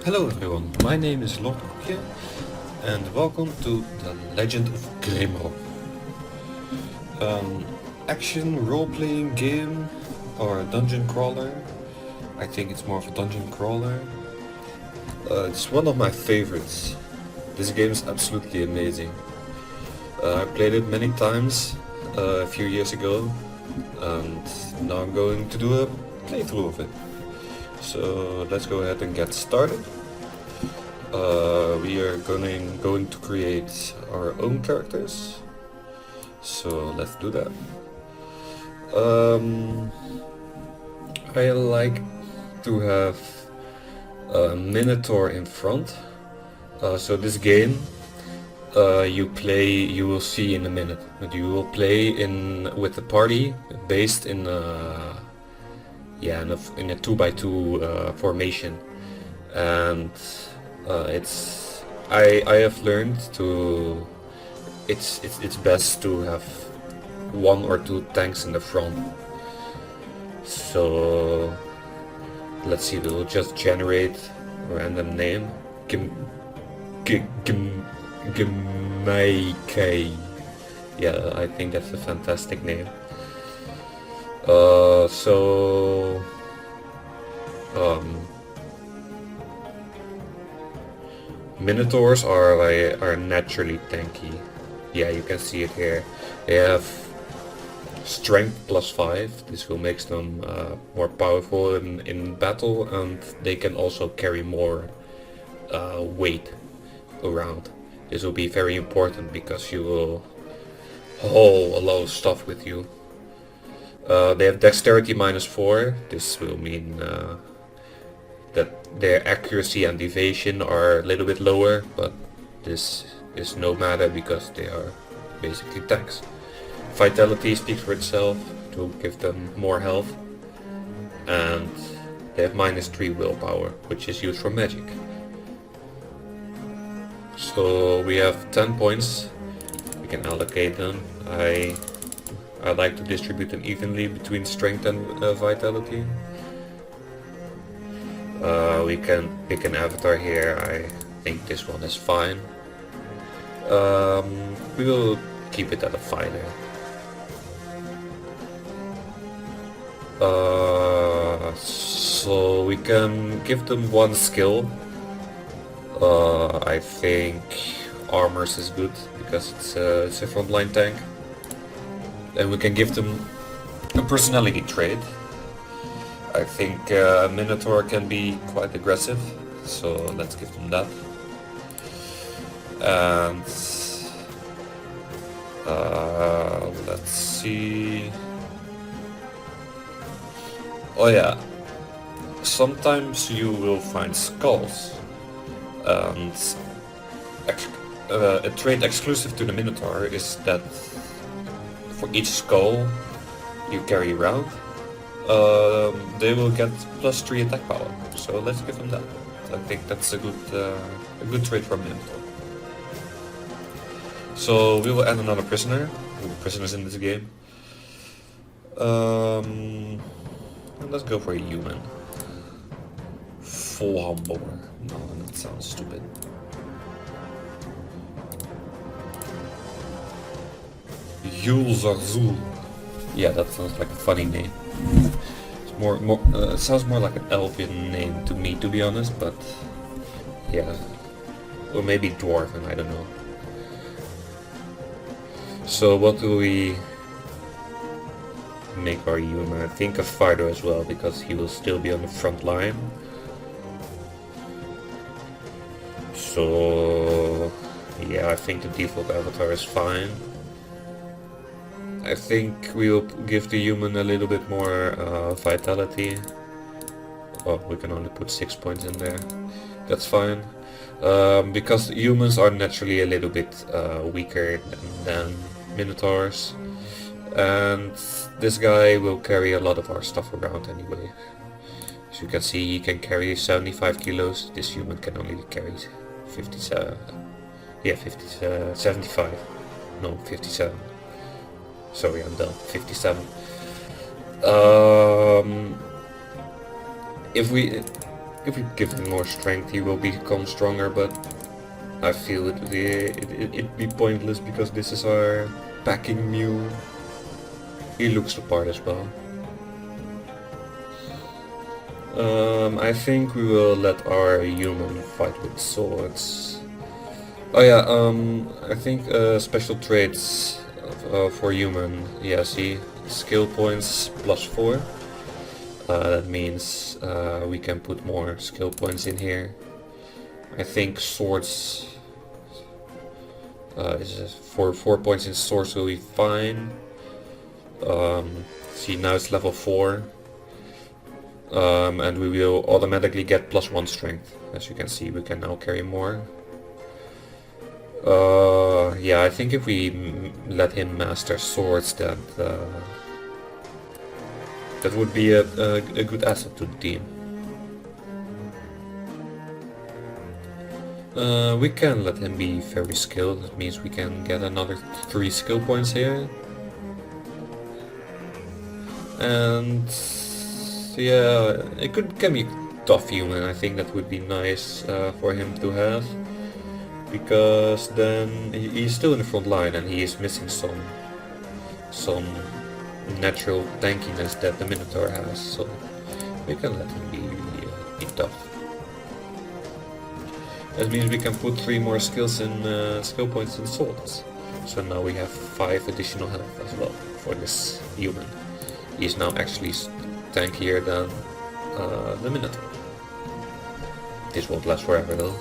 Hello everyone, my name is Lord Koekje and welcome to The Legend of Grimrock. An action role-playing game or a dungeon crawler. I think it's more of a dungeon crawler. It's one of my favorites. This game is absolutely amazing. I played it many times a few years ago and now I'm going to do a playthrough of it. So let's go ahead and get started. We are going to create our own characters. So let's do that. I like to have a minotaur in front. So this game you will see in a minute. But you will play with a party based in a 2x2 formation, and I have learned to it's best to have one or two tanks in the front. So let's see, we'll just generate a random name. Gmaike. Yeah, I think that's a fantastic name. Minotaurs are naturally tanky. Yeah, you can see it here. They have strength +5. This will make them more powerful in battle, and they can also carry more weight around. This will be very important because you will haul a lot of stuff with you. They have dexterity -4. This will mean that their accuracy and evasion are a little bit lower, but this is no matter because they are basically tanks. Vitality speaks for itself to give them more health, and they have -3 willpower, which is used for magic. So we have 10 points. We can allocate them. I like to distribute them evenly between strength and vitality. We can pick an avatar here. I think this one is fine. We will keep it at a fighter. So we can give them one skill. I think armors is good because it's a frontline tank. And we can give them a personality trait. I think Minotaur can be quite aggressive, so let's give them that. And let's see. Oh yeah, sometimes you will find skulls, and a trait exclusive to the Minotaur is that for each skull you carry around, they will get +3 attack power. So let's give them that. I think that's a good trait from Minotaur. So we will add another prisoner. There are prisoners in this game. Let's go for a human. Full humble. No, that sounds stupid. Yul Zarzul. Yeah, that sounds like a funny name. It's it sounds more like an elven name to me, to be honest, but yeah. Or maybe dwarven, I don't know. So what do we make our human? I think a fighter as well, because he will still be on the front line. So yeah, I think the default avatar is fine. I think we will give the human a little bit more vitality. Oh, we can only put 6 points in there. That's fine. Because humans are naturally a little bit weaker than Minotaurs. And this guy will carry a lot of our stuff around anyway. As you can see, he can carry 75 kilos. This human can only carry 57. Yeah, 75. No, 57. Sorry, I'm done. 57. If If we give him more strength, he will become stronger, but I feel it'd be pointless because this is our packing mule. He looks the part as well. I think we will let our human fight with swords. Oh yeah, I think special traits for human. Yeah, see, skill points +4. That means we can put more skill points in here. I think swords for 4 points in swords will be fine. See, now it's level 4. And we will automatically get +1 strength. As you can see, we can now carry more. Yeah, I think if we let him master swords, that would be a good asset to the team. We can let him be very skilled. That means we can get another 3 skill points here. And yeah, it can be tough human. I think that would be nice for him to have, because then he's still in the front line and he is missing some natural tankiness that the Minotaur has. So we can let him be tough. That means we can put 3 more skills in skill points in swords. So now we have 5 additional health as well for this human. He's now actually tankier than the Minotaur. This won't last forever though.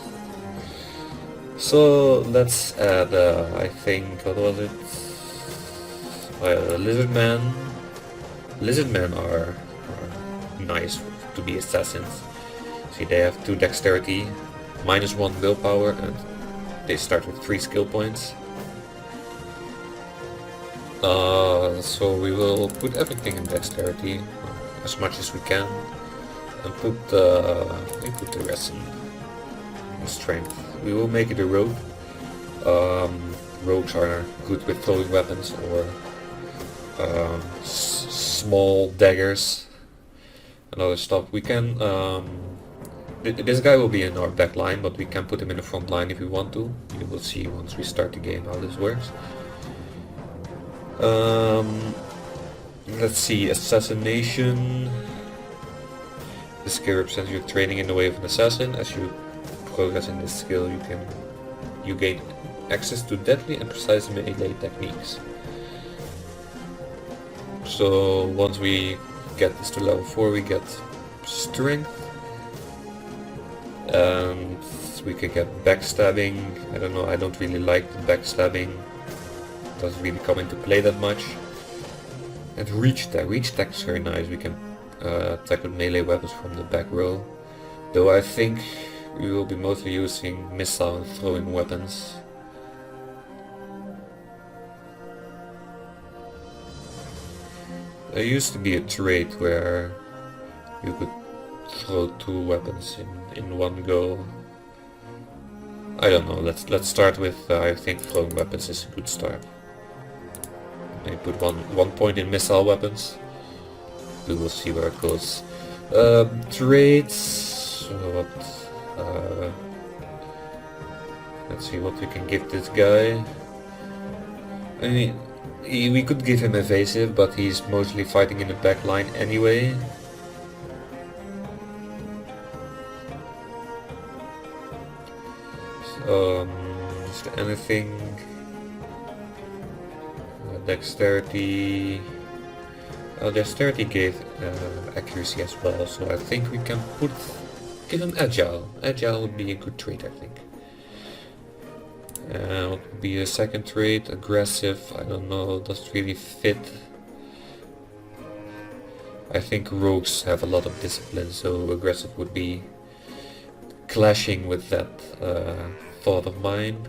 So let's add, I think, what was it? Lizard Man. Lizard Men are nice to be assassins. See, they have 2 dexterity, -1 willpower, and they start with 3 skill points. So we will put everything in dexterity, as much as we can, and put the rest in strength. We will make it a rogue. Rogues are good with throwing weapons or small daggers and other stuff. We can this guy will be in our back line, but we can put him in the front line if we want to. You will see once we start the game how this works. Let's see, assassination. This skill represents your training in the way of an assassin. As you progress in this skill, you gain access to deadly and precise melee techniques. So once we get this to level 4, we get strength, and we can get backstabbing. I don't know, I don't really like the backstabbing. It doesn't really come into play that much. And reach attack is very nice. We can attack with melee weapons from the back row. Though I think we will be mostly using missile and throwing weapons. There used to be a trait where you could throw 2 weapons in one go. I don't know, let's start with, I think throwing weapons is a good start. Maybe put one point in missile weapons. We will see where it goes. Traits, let's see what we can give this guy. I mean, we could give him evasive, but he's mostly fighting in the back line anyway. Is there anything? Dexterity. Dexterity gave accuracy as well, so I think we can give him agile. Agile would be a good trait, I think. What would be a second trait? Aggressive, I don't know, doesn't really fit. I think rogues have a lot of discipline, so aggressive would be clashing with that thought of mine.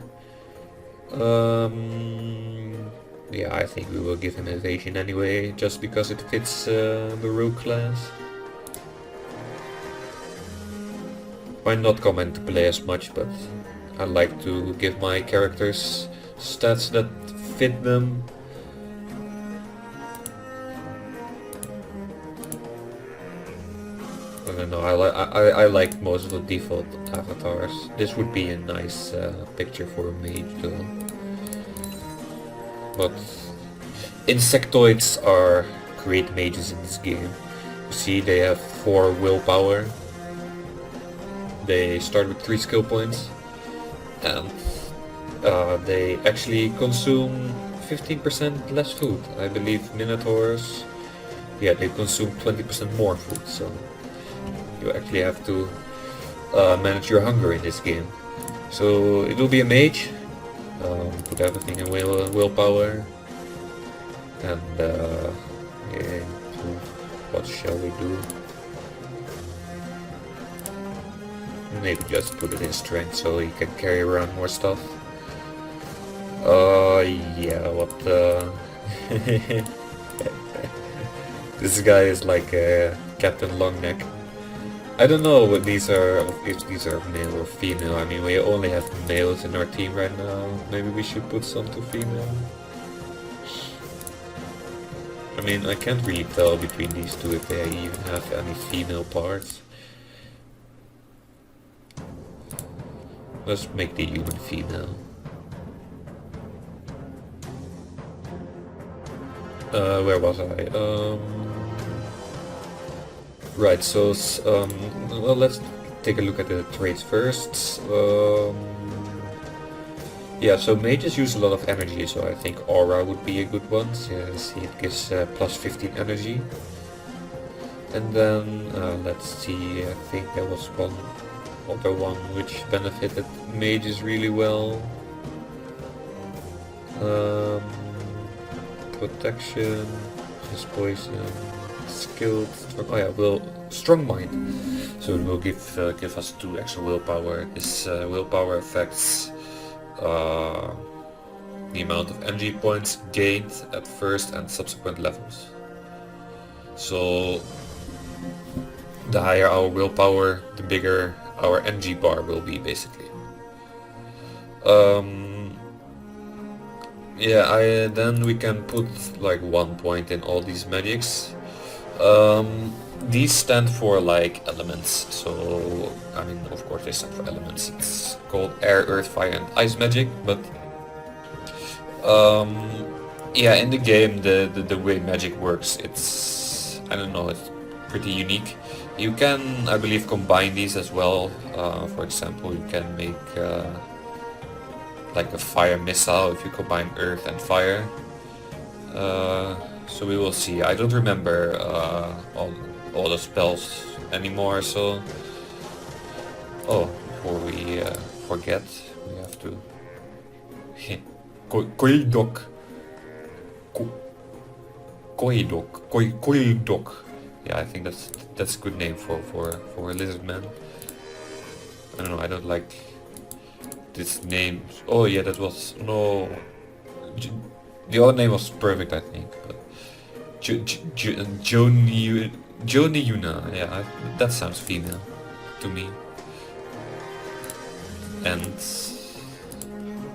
Yeah, I think we will give him evasion anyway, just because it fits the rogue class. Might not come into play as much, but I like to give my characters stats that fit them. And then don't know. I like most of the default avatars. This would be a nice picture for a mage though. But insectoids are great mages in this game. You see, they have 4 willpower. They start with 3 skill points, and they actually consume 15% less food. I believe minotaurs, yeah, they consume 20% more food. So you actually have to manage your hunger in this game. So it will be a mage. Put everything in willpower, and yeah, what shall we do? Maybe just put it in strength so he can carry around more stuff. Yeah, what the... This guy is like Captain Longneck. I don't know what these are, if these are male or female. I mean, we only have males in our team right now. Maybe we should put some to female. I mean, I can't really tell between these two if they even have any female parts. Let's make the human female. Where was I? Right, so well, let's take a look at the traits first. Yeah, so mages use a lot of energy, so I think aura would be a good one. Yeah, see, it gives plus 15 energy. And then let's see, I think there was one other one which benefited mages really well. Protection, just poison, skilled, oh yeah, strong mind. So it will give us 2 extra willpower. This willpower affects the amount of energy points gained at first and subsequent levels. So the higher our willpower, the bigger our energy bar will be, basically. Yeah, then we can put like 1 point in all these magics. These stand for like elements, so I mean, of course they stand for elements. It's called air, earth, fire and ice magic, but yeah, in the game the way magic works, it's, I don't know, it's pretty unique. You can, I believe, combine these as well. For example, you can make like a fire missile if you combine earth and fire. So we will see. I don't remember all the spells anymore, so... Oh, before we forget, we have to... Koildok. Koildok. Yeah, I think that's a good name for a lizard man. I don't know, I don't like this name. Oh yeah, that was, no, the other name was perfect, I think, but Joni Yuna, yeah, that sounds female to me. And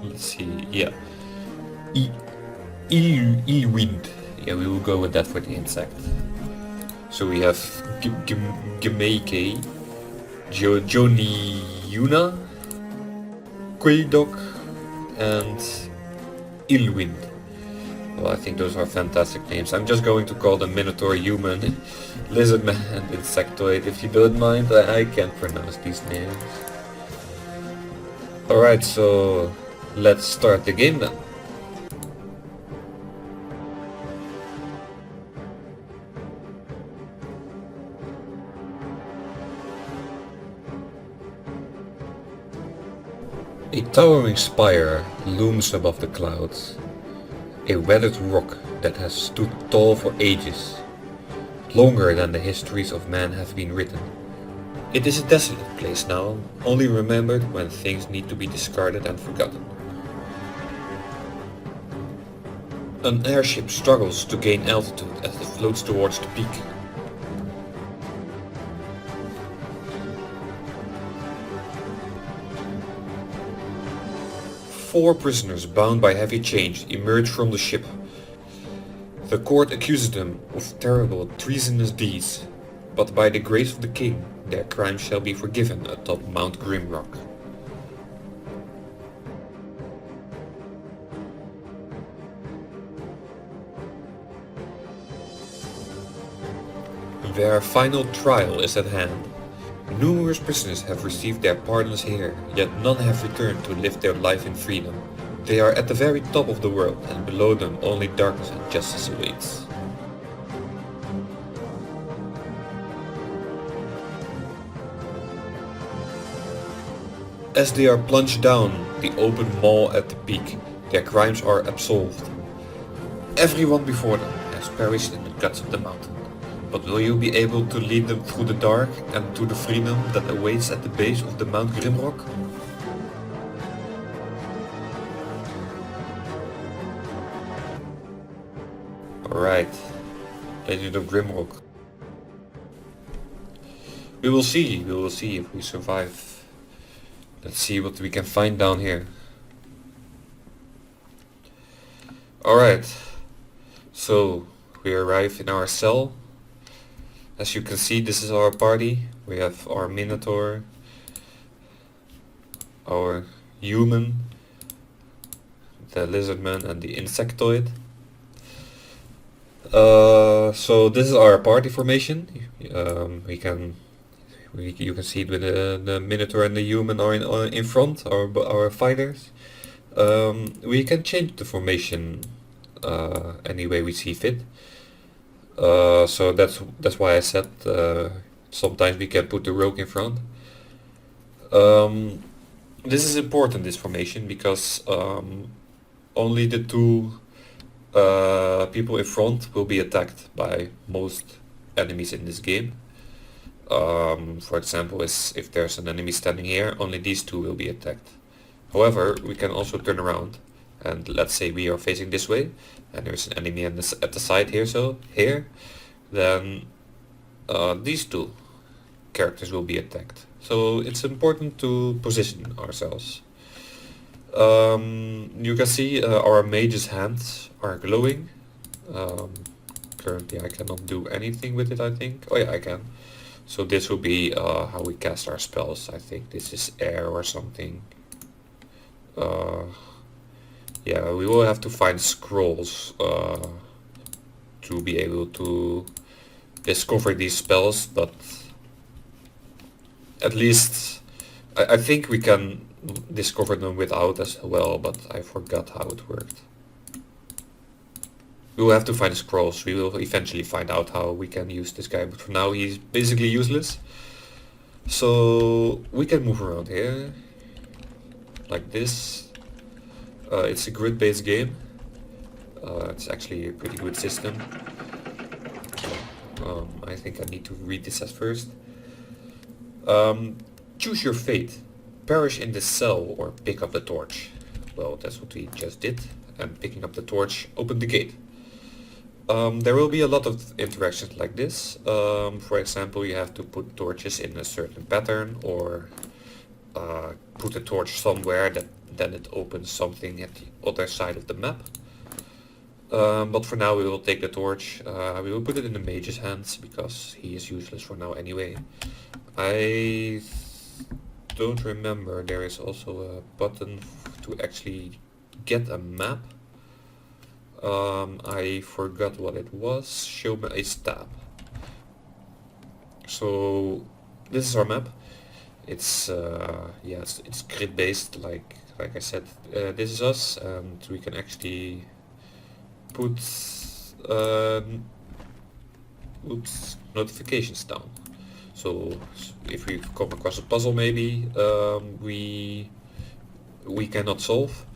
let's see, yeah, Ilwind. Yeah, we will go with that for the insect. So we have Gemeike, Joni Yuna, Quaydok and Ilwind. Well, I think those are fantastic names. I'm just going to call them Minotaur, Human, Lizard Man and Insectoid. If you don't mind, I can't pronounce these names. Alright, so let's start the game then. A towering spire looms above the clouds, a weathered rock that has stood tall for ages, longer than the histories of man have been written. It is a desolate place now, only remembered when things need to be discarded and forgotten. An airship struggles to gain altitude as it floats towards the peak. Four prisoners bound by heavy chains emerge from the ship. The court accuses them of terrible treasonous deeds. but by the grace of the king, their crimes shall be forgiven atop Mount Grimrock. Their final trial is at hand. Numerous prisoners have received their pardons here, yet none have returned to live their life in freedom. They are at the very top of the world, and below them only darkness and justice awaits. As they are plunged down the open maw at the peak, their crimes are absolved. Everyone before them has perished in the guts of the mountain. But will you be able to lead them through the dark and to the freedom that awaits at the base of the Mount Grimrock? Alright, Legend of Grimrock. We will see if we survive. Let's see what we can find down here. Alright, so we arrive in our cell. As you can see, this is our party. We have our Minotaur, our human, the lizardman and the insectoid. So this is our party formation. You can see it with the Minotaur and the human are in front, our fighters. We can change the formation any way we see fit. So that's why I said sometimes we can put the rogue in front. This is important, this formation, because only the two people in front will be attacked by most enemies in this game. For example, if there's an enemy standing here, only these two will be attacked. However, we can also turn around, and let's say we are facing this way, and there's an enemy at the side here, then these two characters will be attacked. So it's important to position ourselves. You can see our mage's hands are glowing. Currently I cannot do anything with it, I think. Oh yeah, I can. So this will be how we cast our spells. I think this is air or something. Yeah, we will have to find scrolls to be able to discover these spells, but at least I think we can discover them without as well, but I forgot how it worked. We will have to find the scrolls. We will eventually find out how we can use this guy, but for now he's basically useless. So we can move around here like this. It's a grid-based game. It's actually a pretty good system. I think I need to read this at first. Choose your fate. Perish in this cell or pick up the torch. Well, that's what we just did. And picking up the torch opened the gate. There will be a lot of interactions like this. For example, you have to put torches in a certain pattern, or put a torch somewhere that then it opens something at the other side of the map. But for now we will take the torch, we will put it in the mage's hands because he is useless for now anyway. I don't remember, there is also a button to actually get a map. I forgot what it was. Show me a stab. So this is our map. It's yeah, it's grid based, like I said. This is us, and we can actually put notifications down. So if we come across a puzzle maybe we cannot solve,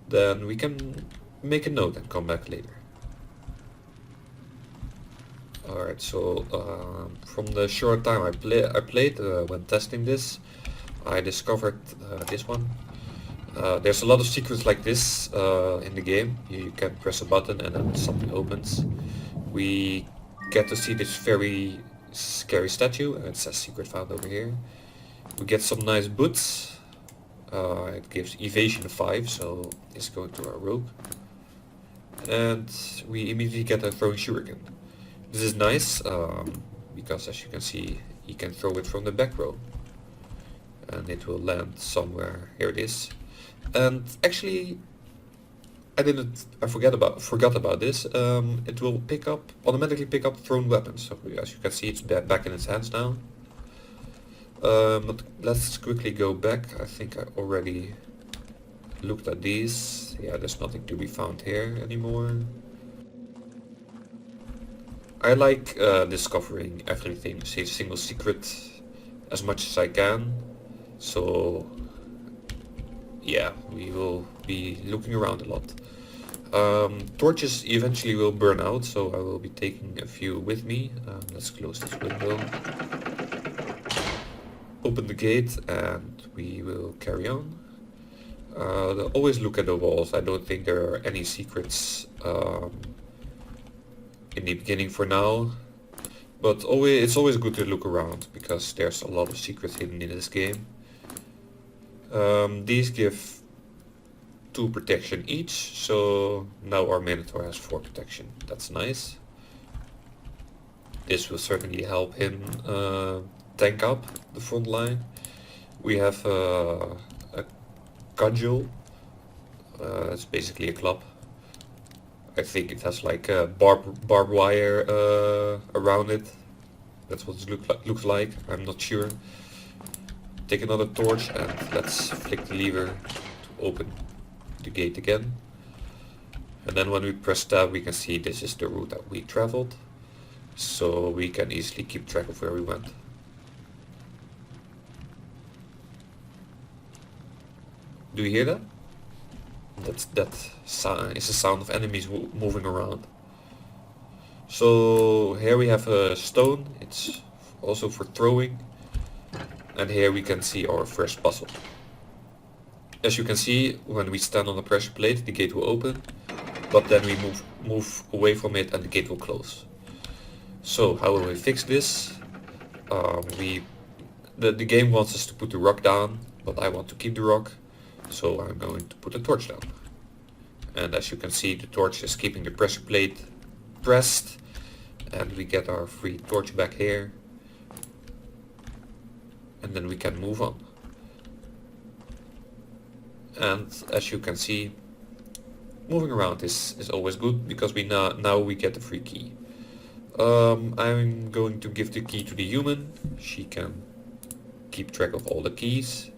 then we can make a note and come back later. Alright, so from the short time I played when testing this, I discovered this one. There's a lot of secrets like this in the game. You can press a button and then something opens. We get to see this very scary statue, and it says secret found over here. We get some nice boots. It gives evasion 5, so it's going to our rogue. And we immediately get a throwing shuriken. This is nice. because as you can see, he can throw it from the back row. And it will land somewhere. Here it is. And actually, I forgot about this. It will automatically pick up thrown weapons. So as you can see, it's back in its hands now. But let's quickly go back. I think I already looked at these. Yeah, there's nothing to be found here anymore. I like discovering everything, say single secret, as much as I can. So yeah, we will be looking around a lot. Torches eventually will burn out, so I will be taking a few with me. Let's close this window. Open the gate and we will carry on. Always look at the walls. I don't think there are any secrets in the beginning for now. But it's always good to look around, because there's a lot of secrets hidden in this game. These give 2 protection each, so now our Minotaur has 4 protection. That's nice. This will certainly help him tank up the front line. We have a cudgel. It's basically a club. I think it has like a barbed wire around it. That's what it looks like. I'm not sure. Take another torch and let's flick the lever to open the gate again. And then when we press tab, we can see this is the route that we traveled. So we can easily keep track of where we went. Do you hear that? That is the sound of enemies moving around. So here we have a stone. It's also for throwing. And here we can see our first puzzle. As you can see, when we stand on the pressure plate, the gate will open. But then we move away from it and the gate will close. So how will we fix this? The game wants us to put the rock down, but I want to keep the rock. So I'm going to put a torch down. And as you can see, the torch is keeping the pressure plate pressed. And we get our free torch back here. And then we can move on. And as you can see, moving around is always good, because now we get the free key. I'm going to give the key to the human. She can keep track of all the keys.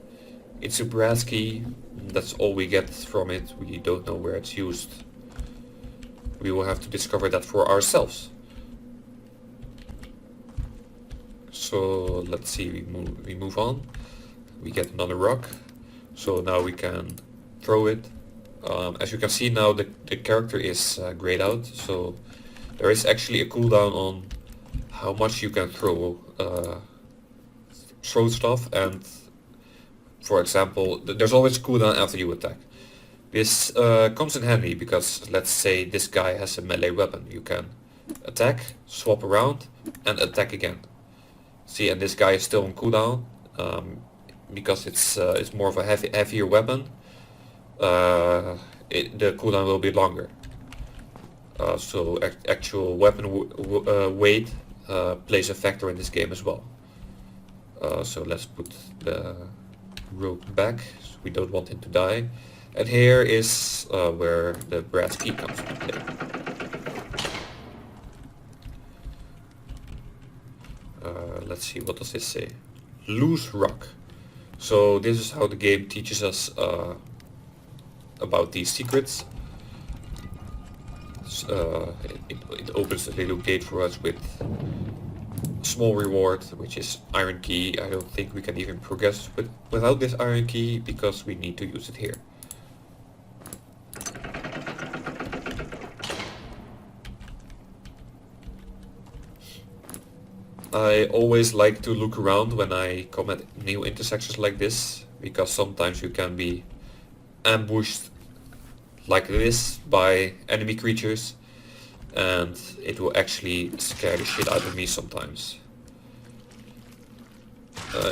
It's a brass key. That's all we get from it. We don't know where it's used. We will have to discover that for ourselves. So let's see, we move on. We get another rock. So now we can throw it. As you can see now, the character is grayed out. So there is actually a cooldown on how much you can throw stuff. And for example, there's always a cooldown after you attack. This comes in handy because let's say this guy has a melee weapon. You can attack, swap around, and attack again. See, and this guy is still on cooldown because it's more of a heavier weapon. The cooldown will be longer. So actual weapon weight plays a factor in this game as well. So let's put the rope back. So we don't want him to die. And here is where the brass key comes into play. Let's see, what does this say? Loose rock. So this is how the game teaches us about these secrets. It opens a little gate for us with a small reward, which is iron key. I don't think we can even progress without this iron key because we need to use it here. I always like to look around when I come at new intersections like this, because sometimes you can be ambushed like this by enemy creatures, and it will actually scare the shit out of me sometimes.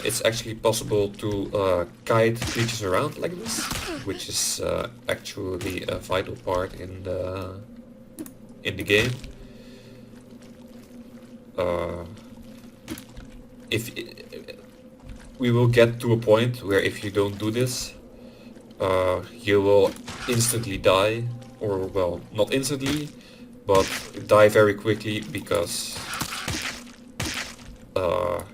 It's actually possible to kite creatures around like this, which is actually a vital part in the game. if we will get to a point where if you don't do this, you will instantly die, or well, not instantly, but die very quickly because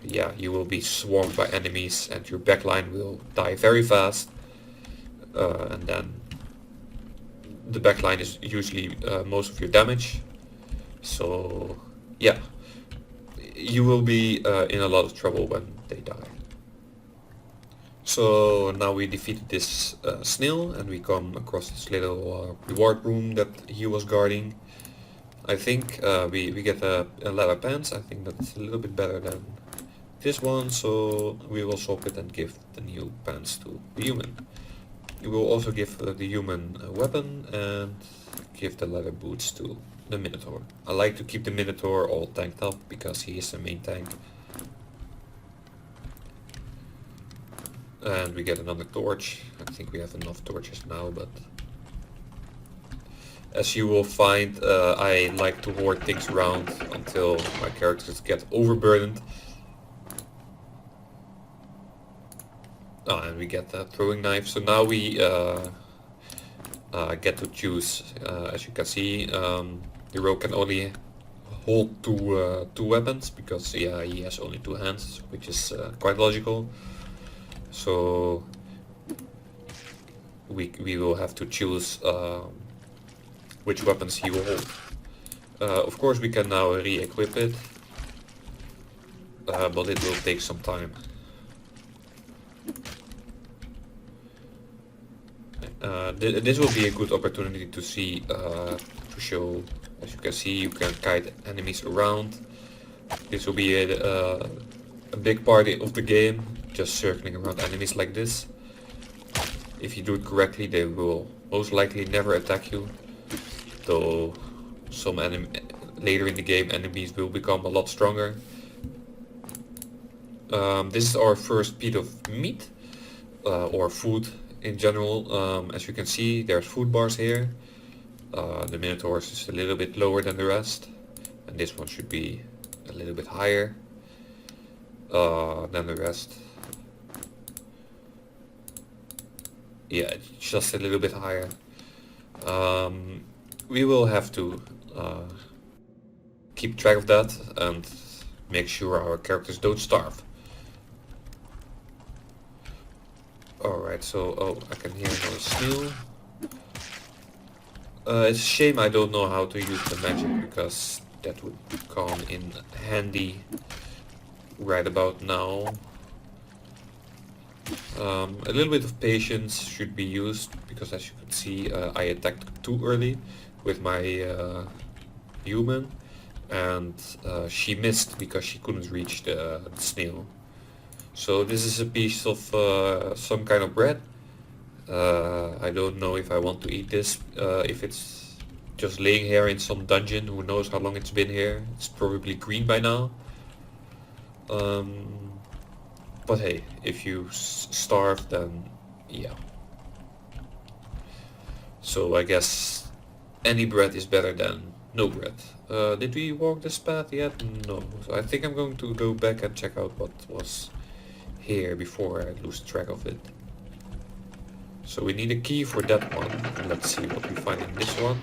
yeah, you will be swarmed by enemies and your backline will die very fast, and then the backline is usually most of your damage. So yeah, you will be in a lot of trouble when they die. So now we defeated this snail and we come across this little reward room that he was guarding. I think we get a leather pants. I think that's a little bit better than this one, so we will swap it and give the new pants to the human. We will also give the human a weapon and give the leather boots to the Minotaur. I like to keep the Minotaur all tanked up because he is the main tank. And we get another torch. I think we have enough torches now, but as you will find, I like to hoard things around until my characters get overburdened. And we get that throwing knife. So now we get to choose. As you can see, the rogue can only hold two weapons because yeah, he has only two hands, which is quite logical. So we will have to choose which weapons he will hold. Of course we can now re-equip it, but it will take some time. This will be a good opportunity to see, to show, as you can see, you can kite enemies around. This will be a big part of the game, just circling around enemies like this. If you do it correctly, they will most likely never attack you, though later in the game enemies will become a lot stronger. This is our first piece of meat, or food in general. As you can see, there's food bars here. The Minotaur is a little bit lower than the rest, and this one should be a little bit higher than the rest. Yeah, it's just a little bit higher. We will have to keep track of that and make sure our characters don't starve. Alright, so, oh, I can hear another snail. It's a shame I don't know how to use the magic, because that would come in handy right about now. A little bit of patience should be used, because as you can see, I attacked too early with my human, and she missed because she couldn't reach the snail. So this is a piece of some kind of bread. I don't know if I want to eat this, if it's just laying here in some dungeon, who knows how long it's been here. It's probably green by now. But hey, if you starve, then yeah. So I guess any bread is better than no bread. Did we walk this path yet? No. So I think I'm going to go back and check out what was here before I lose track of it. So we need a key for that one. Let's see what we find in this one.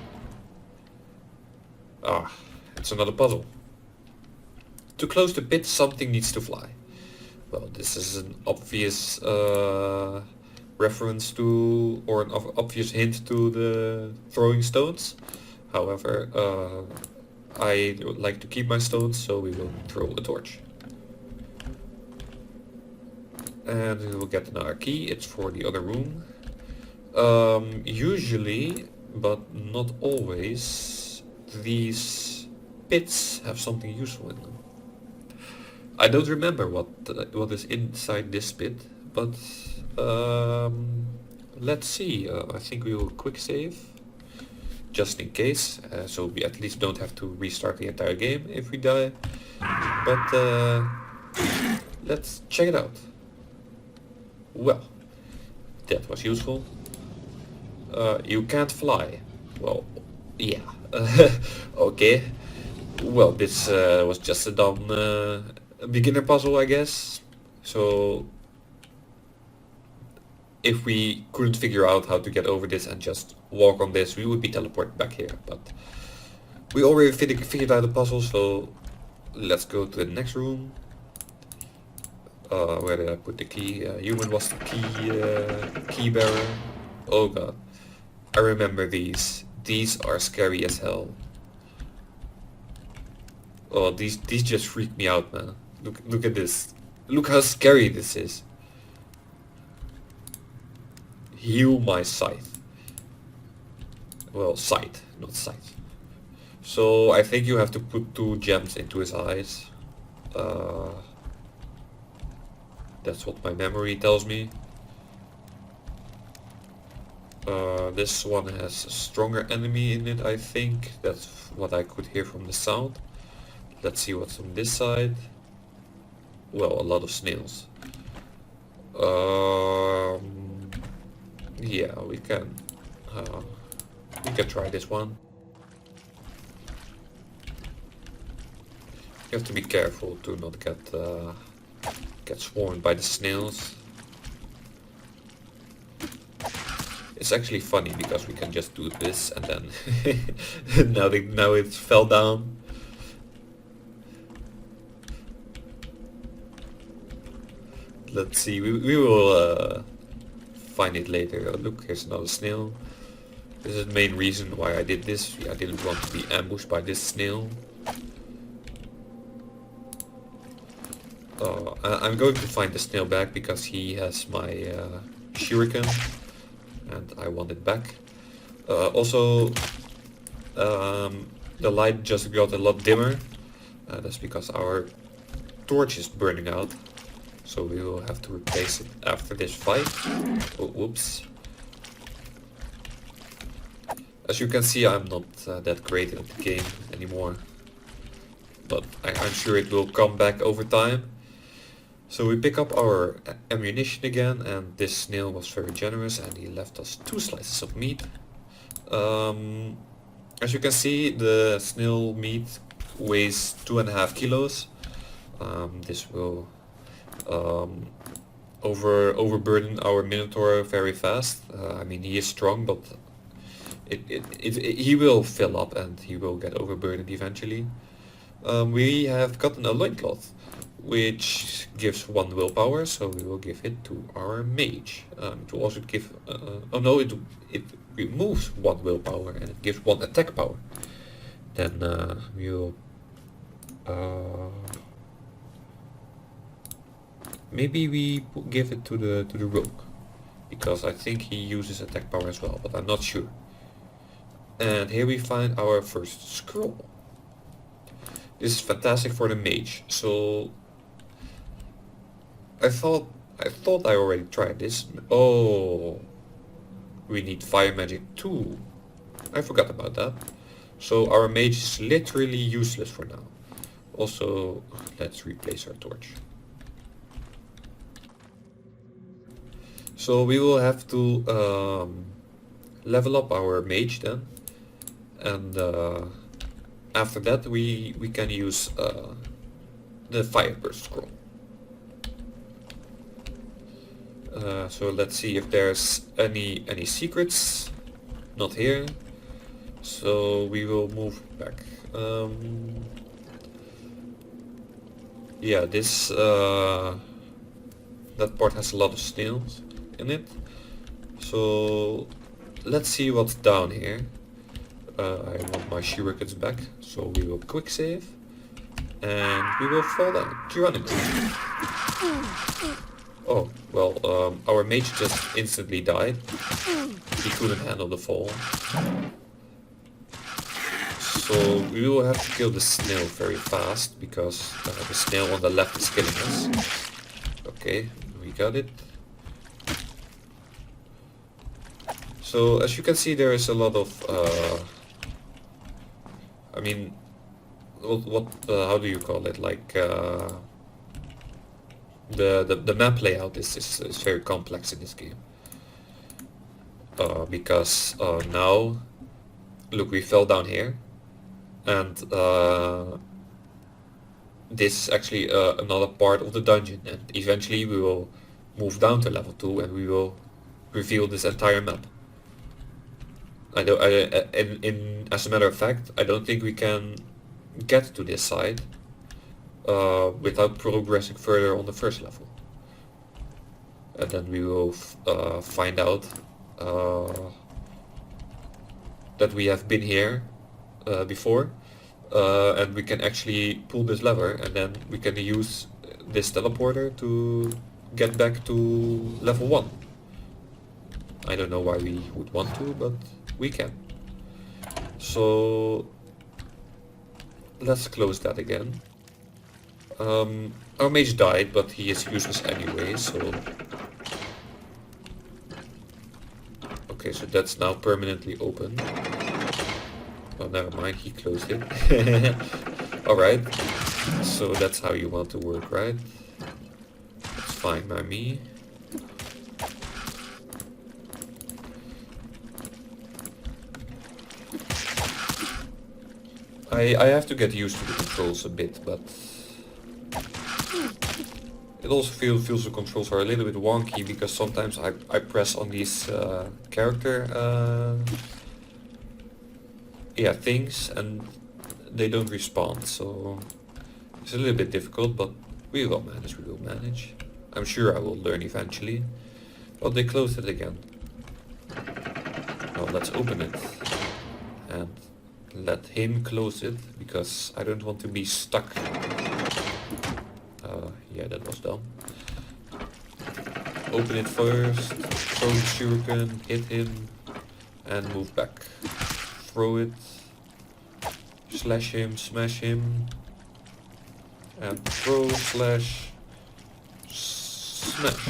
Ah, it's another puzzle. To close the pit, something needs to fly. Well, this is an obvious reference to, or an obvious hint to the throwing stones. However, I would like to keep my stones, so we will throw a torch. And we will get another key. It's for the other room. Usually, but not always, these pits have something useful in them. I don't remember what is inside this pit, but let's see. I think we will quick save, just in case, so we at least don't have to restart the entire game if we die. But let's check it out. Well, that was useful. You can't fly. Well, yeah. Okay. Well, this was just a dumb a beginner puzzle, I guess. So if we couldn't figure out how to get over this and just walk on this, we would be teleported back here. But we already figured out the puzzle, so let's go to the next room. Where did I put the key? Human was the key bearer. Oh god. I remember these. These are scary as hell. Oh, these just freak me out, man. Look at this. Look how scary this is. Heal my sight. Well, sight, not sight. So I think you have to put 2 gems into his eyes. That's what my memory tells me. This one has a stronger enemy in it, I think. That's what I could hear from the sound. Let's see what's on this side. Well, a lot of snails. Yeah, we can try this one. You have to be careful to not get swarmed by the snails. It's actually funny because we can just do this and then now it fell down. Let's see, we will find it later. Oh, look, here's another snail. This is the main reason why I did this. I didn't want to be ambushed by this snail. I'm going to find the snail back because he has my shuriken and I want it back. Also, the light just got a lot dimmer. That's because our torch is burning out. So we will have to replace it after this fight. Oh, whoops. As you can see, I'm not that great at the game anymore. But I'm sure it will come back over time. So we pick up our ammunition again, and this snail was very generous and he left us 2 slices of meat. As you can see, the snail meat weighs 2.5 kilos. This will overburden our Minotaur very fast. I mean, he is strong, but he will fill up and he will get overburdened eventually. We have gotten a loincloth, which gives 1 willpower, so we will give it to our mage. It will also give... oh no, it removes 1 willpower and it gives 1 attack power. Then we'll... maybe we give it to the rogue, because I think he uses attack power as well, but I'm not sure. And here we find our first scroll. This is fantastic for the mage. So I thought I already tried this. Oh, we need fire magic too. I forgot about that. So our mage is literally useless for now. Also, let's replace our torch. So we will have to level up our mage then, and after that we can use the fireburst scroll. So let's see if there's any secrets. Not here. So we will move back. Yeah, this that part has a lot of snails in it. So let's see what's down here. I want my shurikens back, so we will quick save and we will fall down. Geronimo. Oh, well, our mage just instantly died. He couldn't handle the fall. So we will have to kill the snail very fast, because the snail on the left is killing us. Okay, we got it. So as you can see, there is a lot of I mean, what how do you call it? Like the map layout is very complex in this game. Because now, look, we fell down here, and this is actually another part of the dungeon, and eventually we will move down to level 2 and we will reveal this entire map. As a matter of fact, I don't think we can get to this side without progressing further on the first level. And then we will find out that we have been here before, and we can actually pull this lever, and then we can use this teleporter to get back to level 1. I don't know why we would want to, but we can. So let's close that again. Our mage died, but he is useless anyway, so... Okay, so that's now permanently open. Oh, never mind, he closed it. Alright, so that's how you want to work, right? That's fine by me. I have to get used to the controls a bit, but it also feels the controls are a little bit wonky, because sometimes I press on these character things and they don't respond, so it's a little bit difficult, but we will manage. I'm sure I will learn eventually. But they closed it again. Well, let's open it and let him close it, because I don't want to be stuck. Yeah, that was dumb. Open it first, throw the shuriken, hit him, and move back. Throw it, slash him, smash him, and throw, slash, smash,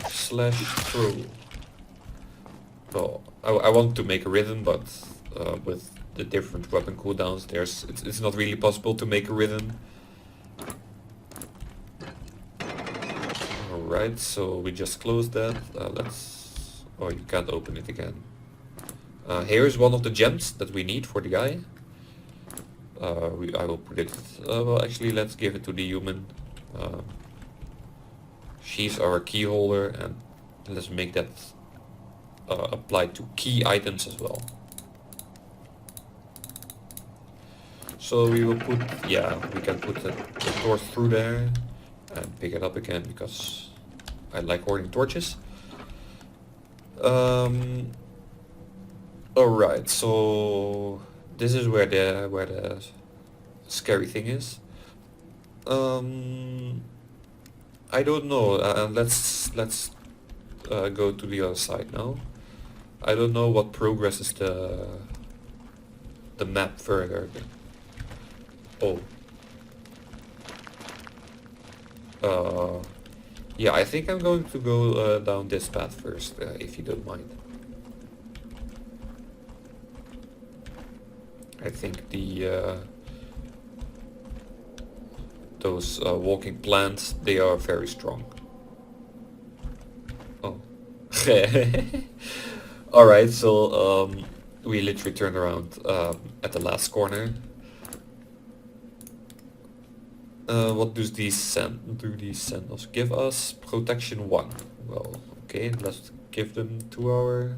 slash, throw. Well, I want to make a rhythm, but with the different weapon cooldowns, it's not really possible to make a rhythm. Alright, so we just closed that. Oh, you can't open it again. Here's one of the gems that we need for the guy. I will put it... well, actually, let's give it to the human. She's our key holder, and let's make that apply to key items as well. So we will put... yeah, we can put the torch through there and pick it up again, because I like hoarding torches. Alright, so this is where the scary thing is. I don't know. Let's go to the other side now. I don't know what progresses the map further. Oh. Yeah, I think I'm going to go down this path first, if you don't mind. I think those walking plants, they are very strong. Oh. Alright, so we literally turned around at the last corner. What do these sandals give us? Protection 1. Well, okay, let's give them to our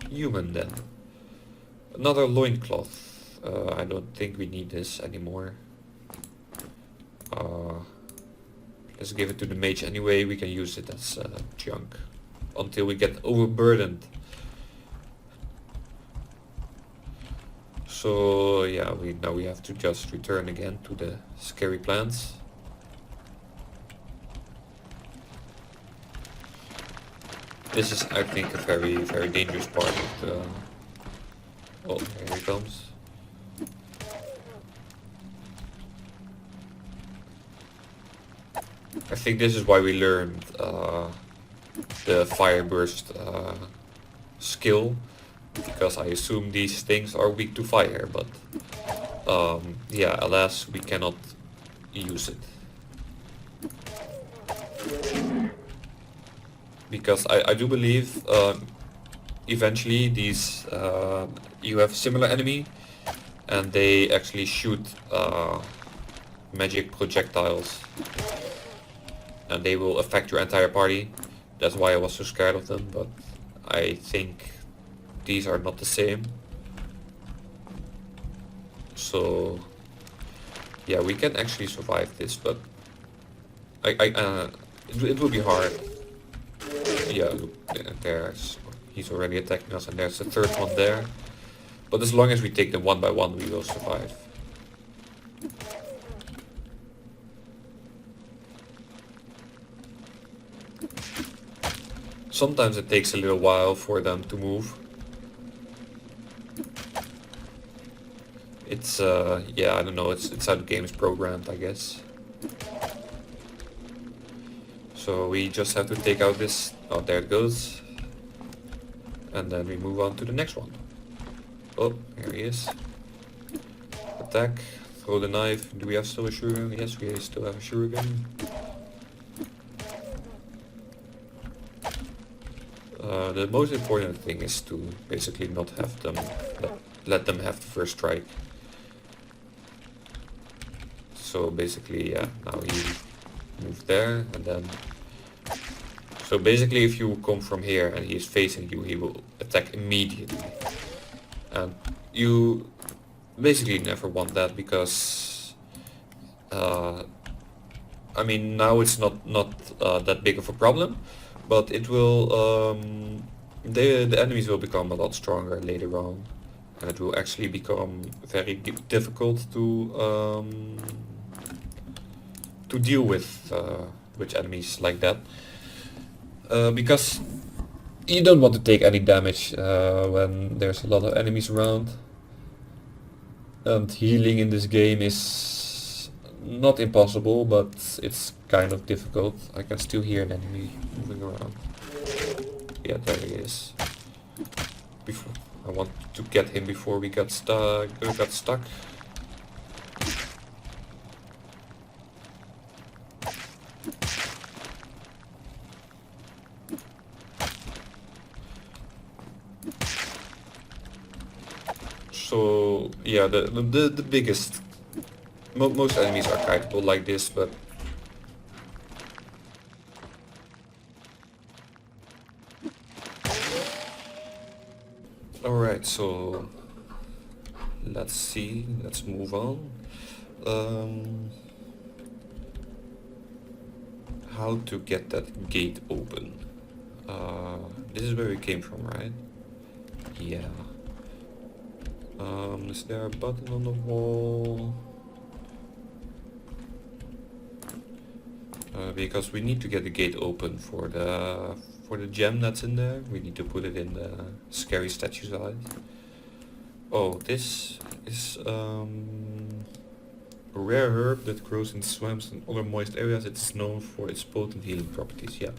human then. Another loincloth. I don't think we need this anymore. Let's give it to the mage anyway. We can use it as junk until we get overburdened. So yeah, now we have to just return again to the scary plants. This is, I think, a very, very dangerous part of the... Oh, here he comes. I think this is why we learned the fire burst skill, because I assume these things are weak to fire, but yeah, alas, we cannot use it. Because I do believe eventually these you have a similar enemy and they actually shoot magic projectiles, and they will affect your entire party. That's why I was so scared of them, but I think these are not the same. So yeah, we can actually survive this, but it will be hard. Yeah, look, he's already attacking us, and there's the third one there. But as long as we take them one by one, we will survive. Sometimes it takes a little while for them to move. It's yeah, I don't know, it's how the game is programmed, I guess. So we just have to take out this, oh, there it goes. And then we move on to the next one. Oh, here he is. Attack, throw the knife. Do we have still a shuriken? Yes, we still have a shuriken. The most important thing is to basically not have them, let them have the first strike. So basically, yeah, now you move there, and then... So basically if you come from here and he is facing you, he will attack immediately. And you basically never want that, because... I mean, now it's not that big of a problem, but it will... the enemies will become a lot stronger later on. And it will actually become very difficult to deal with enemies like that, because you don't want to take any damage when there's a lot of enemies around. And healing in this game is not impossible, but it's kind of difficult. I can still hear an enemy moving around. Yeah, there he is. Before I want to get him before we got stuck. So yeah, the biggest, most enemies are kind of like this, but alright, so let's see, let's move on. How to get that gate open? This is where we came from, right? Yeah. Is there a button on the wall? Because we need to get the gate open for the gem that's in there. We need to put it in the scary statue's eyes. Oh, this is a rare herb that grows in swamps and other moist areas. It's known for its potent healing properties. Yeah,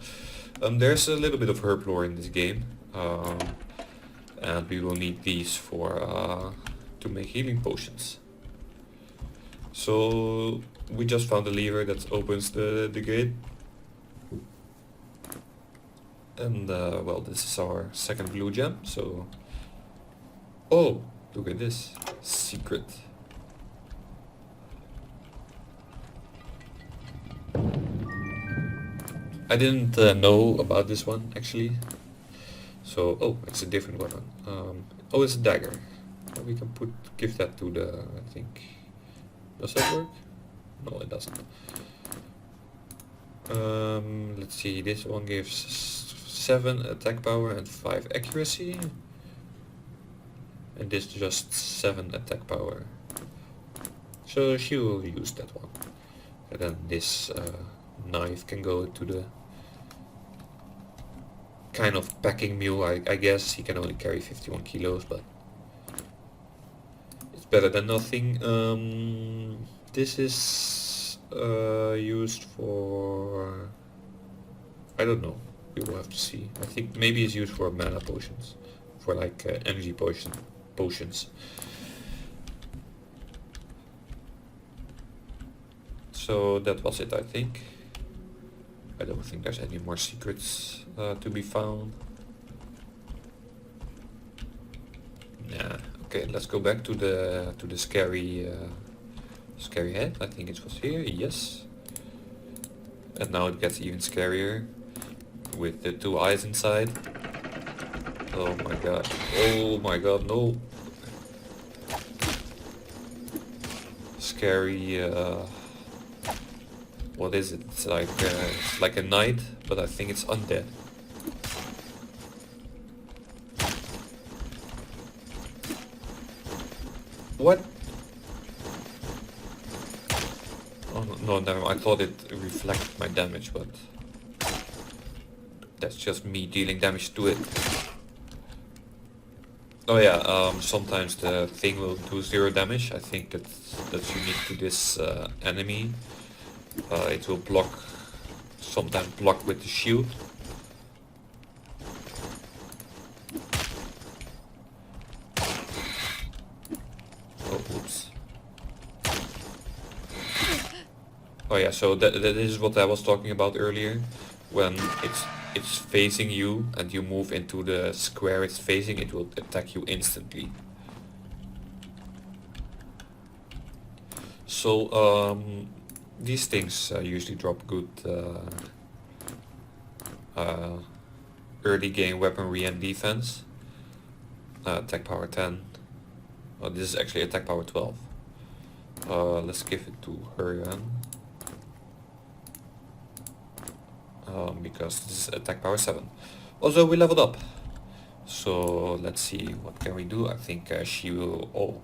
there's a little bit of herb lore in this game, and we will need these for to make healing potions. So we just found a lever that opens the gate. And well, this is our second blue gem, so... Oh, look at this. Secret. I didn't know about this one, actually. So, oh, it's a different weapon. Oh, it's a dagger. We can give that to the, I think... Does that work? No, it doesn't. Let's see, this one gives 7 attack power and 5 accuracy. And this just 7 attack power. So she will use that one. And then this knife can go to the kind of packing mule, I guess. He can only carry 51 kilos, but it's better than nothing. This is used for... I don't know. We will have to see. I think maybe it's used for mana potions. For like energy potions. So that was it, I think. I don't think there's any more secrets to be found. Yeah. Okay, let's go back to the scary Scary head, I think it was here, yes. And now it gets even scarier with the two eyes inside. Oh my god. Oh my god, no. Scary, what is it? It's like a knight, but I think it's undead. What? Oh no, never mind. I thought it reflected my damage, but that's just me dealing damage to it. Oh yeah, sometimes the thing will do 0 damage. I think that's unique to this enemy. It will sometimes block with the shield. Oh, oops. Oh yeah, so that is what I was talking about earlier. When it's facing you and you move into the square it's facing, it will attack you instantly. So these things usually drop good early game weaponry and defense. Attack power 10. Oh, this is actually attack power 12. Let's give it to her again. Because this is attack power 7. Also, we leveled up. So let's see, what can we do? I think she will... Oh.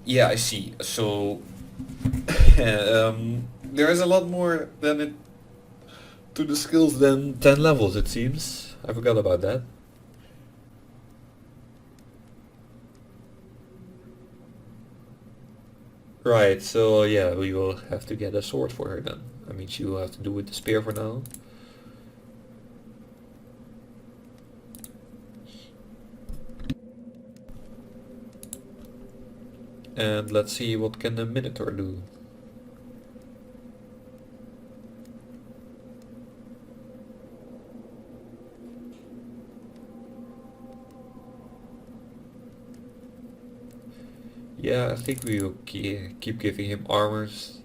Yeah, I see. So there is a lot more than it to the skills than 10 levels, it seems. I forgot about that. Right, so yeah, we will have to get a sword for her then. I mean, she will have to do with the spear for now. And let's see what can the Minotaur do. Yeah, I think we will keep giving him armors.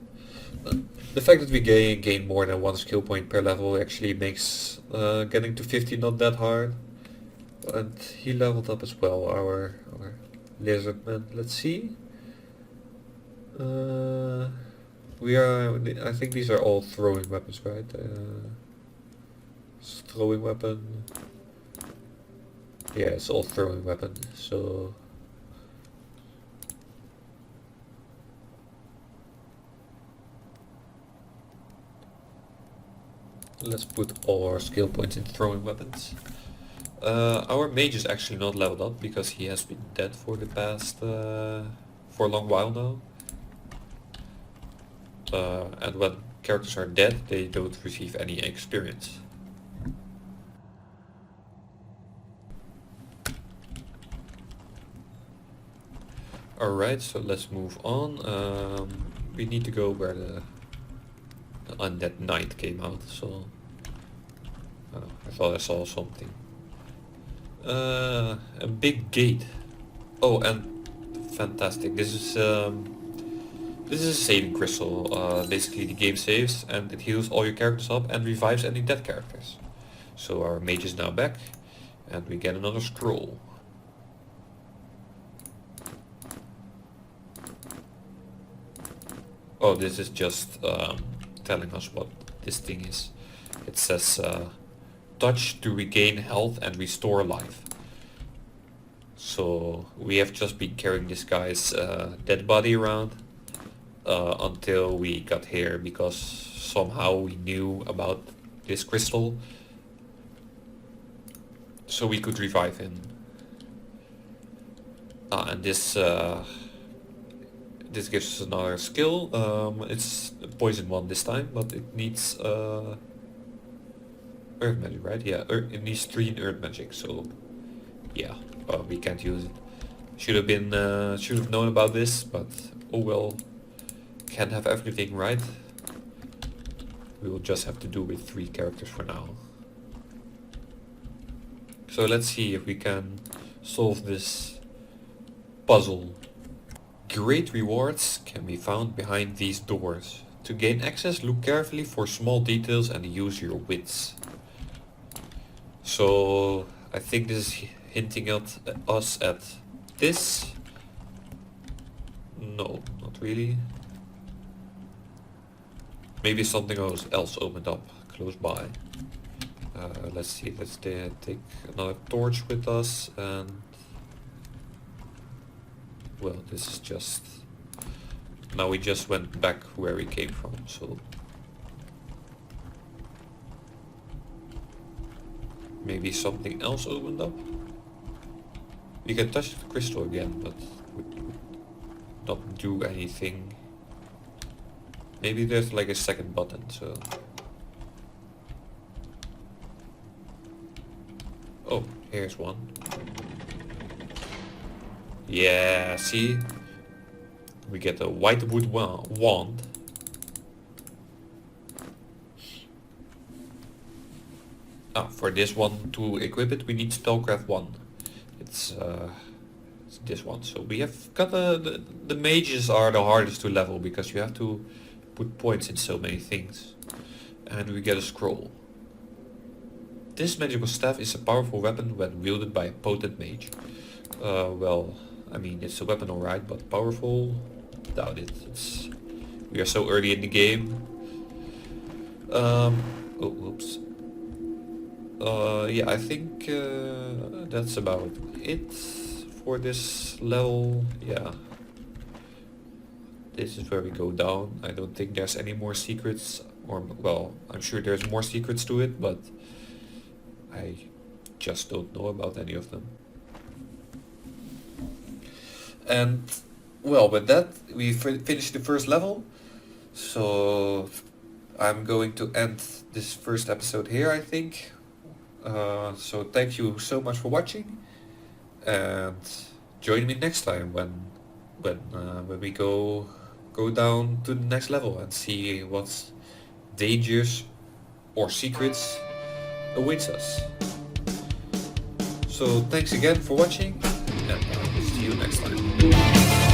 The fact that we gain more than 1 skill point per level actually makes getting to 50 not that hard. And he leveled up as well, our lizardman. Let's see. We are... I think these are all throwing weapons, right? Throwing weapon. Yeah, it's all throwing weapon, so... Let's put all our skill points in throwing weapons. Our mage is actually not leveled up because he has been dead for the past... for a long while now. And when characters are dead, they don't receive any experience. Alright, so let's move on. We need to go where the undead knight came out, so... I thought I saw something. A big gate. Oh, and fantastic. This is a saving crystal. Basically the game saves and it heals all your characters up and revives any dead characters. So our mage is now back and we get another scroll. Oh, this is just telling us what this thing is. It says touch to regain health and restore life. So we have just been carrying this guy's dead body around until we got here because somehow we knew about this crystal. So we could revive him. And this gives us another skill. It's a poison one this time, but it needs earth magic, right? Yeah, it needs 3 in earth magic, so yeah, we can't use it. Should have known about this, but oh well, can't have everything, right? We will just have to do with 3 characters for now. So let's see if we can solve this puzzle. Great rewards can be found behind these doors. To gain access, look carefully for small details and use your wits. So I think this is hinting at us at this. No, not really. Maybe something else opened up close by. Let's see, let's take another torch with us, and well, this is just, now we just went back where we came from, so maybe something else opened up. You can touch the crystal again, but would not do anything. Maybe there's like a second button, so... Oh, here's one. Yeah, see? We get a white wood wand. For this one to equip it, we need Spellcraft 1. It's this one. So we have got the mages are the hardest to level because you have to put points in so many things. And we get a scroll. This magical staff is a powerful weapon when wielded by a potent mage. Well, I mean, it's a weapon alright, but powerful? Doubt it. We are so early in the game. Oh, oops. Yeah, I think that's about it for this level. Yeah. This is where we go down. I don't think there's any more secrets, or, well, I'm sure there's more secrets to it, but I just don't know about any of them. And, well, with that, we finished the first level. So, I'm going to end this first episode here, I think. So thank you so much for watching, and join me next time when we go down to the next level and see what dangers or secrets awaits us. So thanks again for watching, and I will see you next time.